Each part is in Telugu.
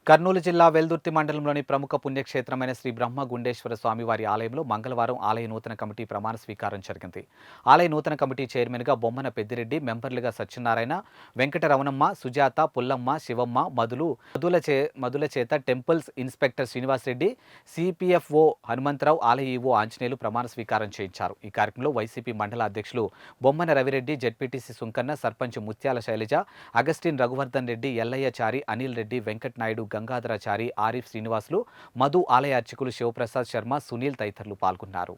కర్నూలు జిల్లా వెల్దుర్తి మండలంలోని ప్రముఖ పుణ్యక్షేత్రమైన శ్రీ బ్రహ్మగుండేశ్వర స్వామివారి ఆలయంలో మంగళవారం ఆలయ నూతన కమిటీ ప్రమాణ స్వీకారం జరిగింది. ఆలయ నూతన కమిటీ చైర్మన్గా బొమ్మన పెద్దిరెడ్డి, మెంబర్లుగా సత్యనారాయణ, వెంకటరమణమ్మ, సుజాత, పుల్లమ్మ, శివమ్మ, మధుల చేత టెంపుల్స్ ఇన్స్పెక్టర్ శ్రీనివాసరెడ్డి, సిపిఎఫ్ఓ హనుమంతరావు, ఆలయ ఈవో ఆంజనేయులు ప్రమాణ స్వీకారం చేయించారు. ఈ కార్యక్రమంలో వైసీపీ మండల అధ్యక్షులు బొమ్మన రవిరెడ్డి, జెడ్పీటీసీ సుంకన్న, సర్పంచ్ ముత్యాల శైలజ, అగస్టిన్ రఘువర్ధన్ రెడ్డి, ఎల్లయ్య చారి, అనిల్ రెడ్డి, వెంకట్ నాయుడు, గంగాధరాచారి, ఆరిఫ్ శ్రీనివాసులు, మధు, ఆలయ అర్చకులు శివప్రసాద్ శర్మ, సునీల్ తదితరులు పాల్గొన్నారు.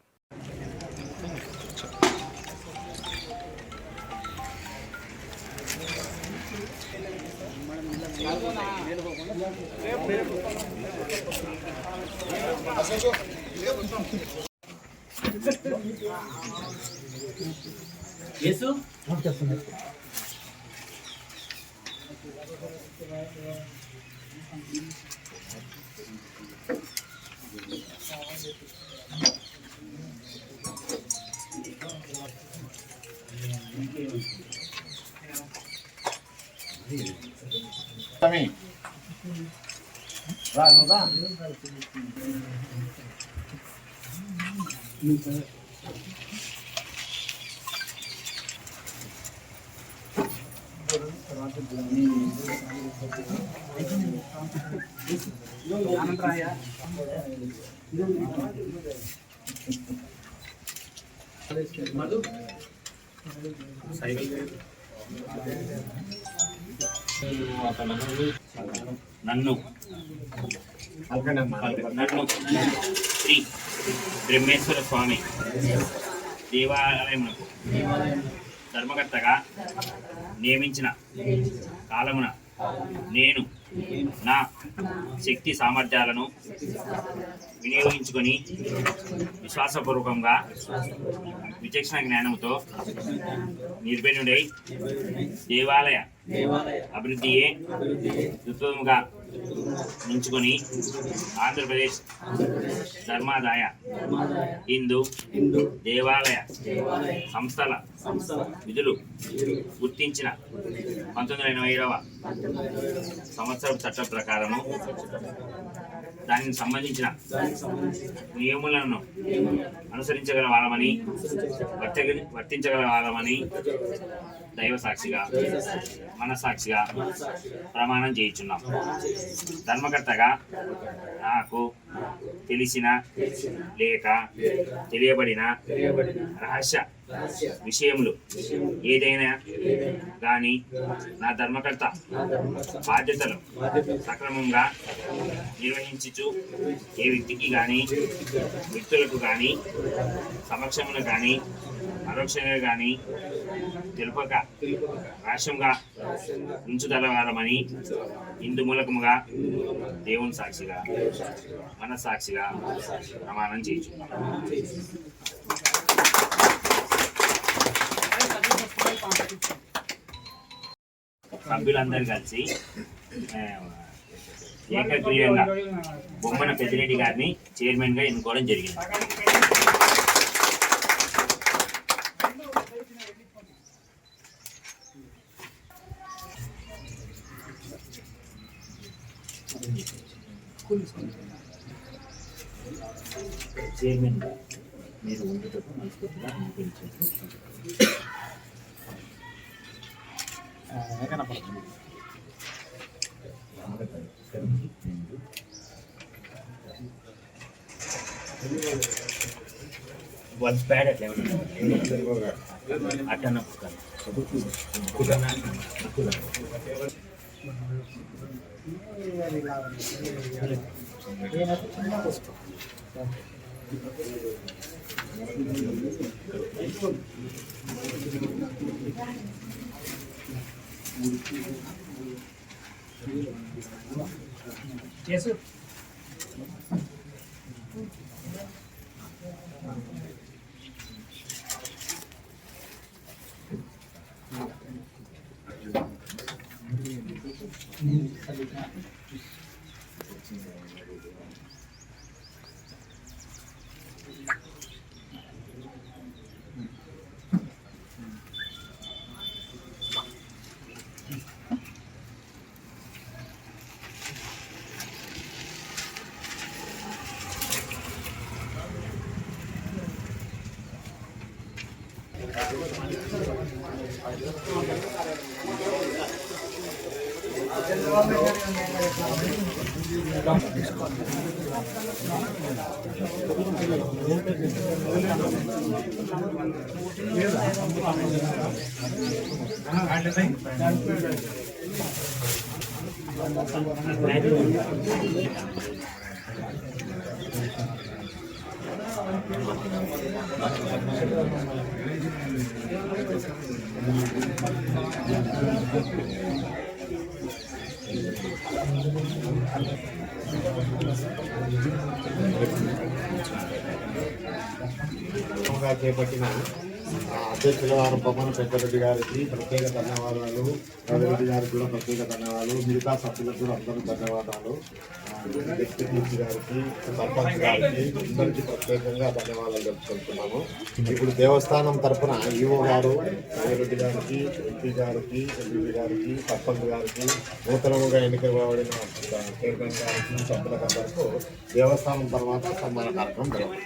నన్ను శ్రీ బ్రహ్మేశ్వర స్వామి దేవాలయమునకు ధర్మకర్తగా నియమించిన కాలమున నేను నా శక్తి సామర్థ్యాలను వినియోగించుకొని విశ్వాసపూర్వకంగా విచక్షణ జ్ఞానంతో నిర్భయుడై దేవాలయ అభివృద్ధియే దృక్పథముగా ఉంచుకొని ఆంధ్రప్రదేశ్ ధర్మాదాయ హిందూ దేవాలయ సంస్థల విధులు గుర్తించిన 1987వ సంవత్సరం చట్టం ప్రకారము దానికి సంబంధించిన నియమాలను అనుసరించగల వాళ్ళమని వర్తించగల వాళ్ళమని దైవ సాక్షిగా మనసాక్షిగా ప్రమాణం చేయించున్నాం. ధర్మకర్తగా నాకు తెలిసిన లేక తెలియబడిన రహస్య విషయములు ఏదైనా కానీ నా ధర్మకర్త బాధ్యతలు సక్రమంగా నిర్వహించుచు ఏ వ్యక్తికి కానీ వ్యక్తులకు కానీ సమక్షమును కానీ పరోక్షంగా కానీ తెలుపక రహస్యంగా ఉంచుదలవారమని ఇందు మూలకముగా దేవుని సాక్షిగా మనసాక్షిగా ప్రమాణం చేయించున్నాం. సభ్యులందరూ కలిసి ఏకగ్రీవంగా బొమ్మన పెద్దిరెడ్డి గారిని చైర్మన్గా ఎన్నుకోవడం జరిగింది. చైర్మన్ మీరు ఉండేటప్పుడు మనస్ఫూర్తిగా అనిపించారు. వన్స్ బ్యాడ్ అట్లా అట్టన్న చేసు చేపట్టిన అధ్యక్షుల వారు బొమ్మన పెద్దరెడ్డి గారికి ప్రత్యేక ధన్యవాదాలు, రవిరెడ్డి గారికి కూడా ప్రత్యేక ధన్యవాదాలు, మిగతా సభ్యులకు కూడా అందరూ ధన్యవాదాలు, డిప్యూటీ గారికి, సర్పంచ్ గారికి అందరికీ ప్రత్యేకంగా ధన్యవాదాలు తెలుపుకుంటున్నాము. ఇప్పుడు దేవస్థానం తరఫున ఈఓ గారు, రవిరెడ్డి గారికి, ఎంపీ గారికి, ఎంపీ గారికి, సర్పంచ్ గారికి, నూతనంగా ఎన్నికబడిన చైర్మన్ గారికి, సభ్యులకు అందరికీ దేవస్థానం తర్వాత సన్మాన కార్యక్రమం జరుగుతుంది.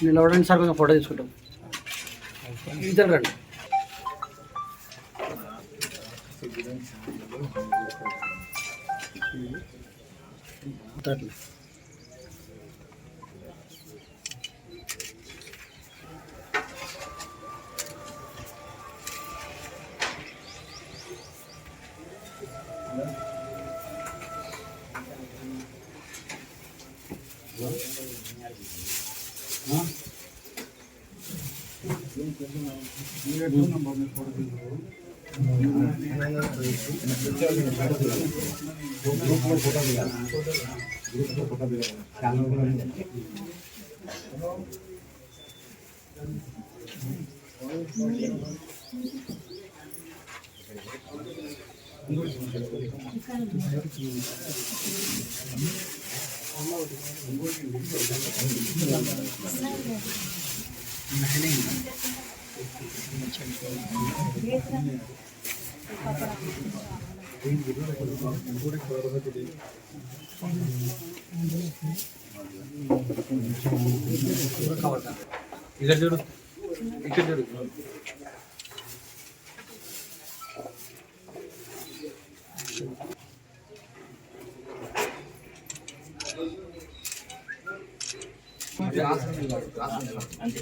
నిలబడండి సార్, కొంచెం ఫోటో తీసుకుంటాం. ఇద్దరు రండి. ఇక్కడ చూడు, ఇక్కడ చూడు. అంతే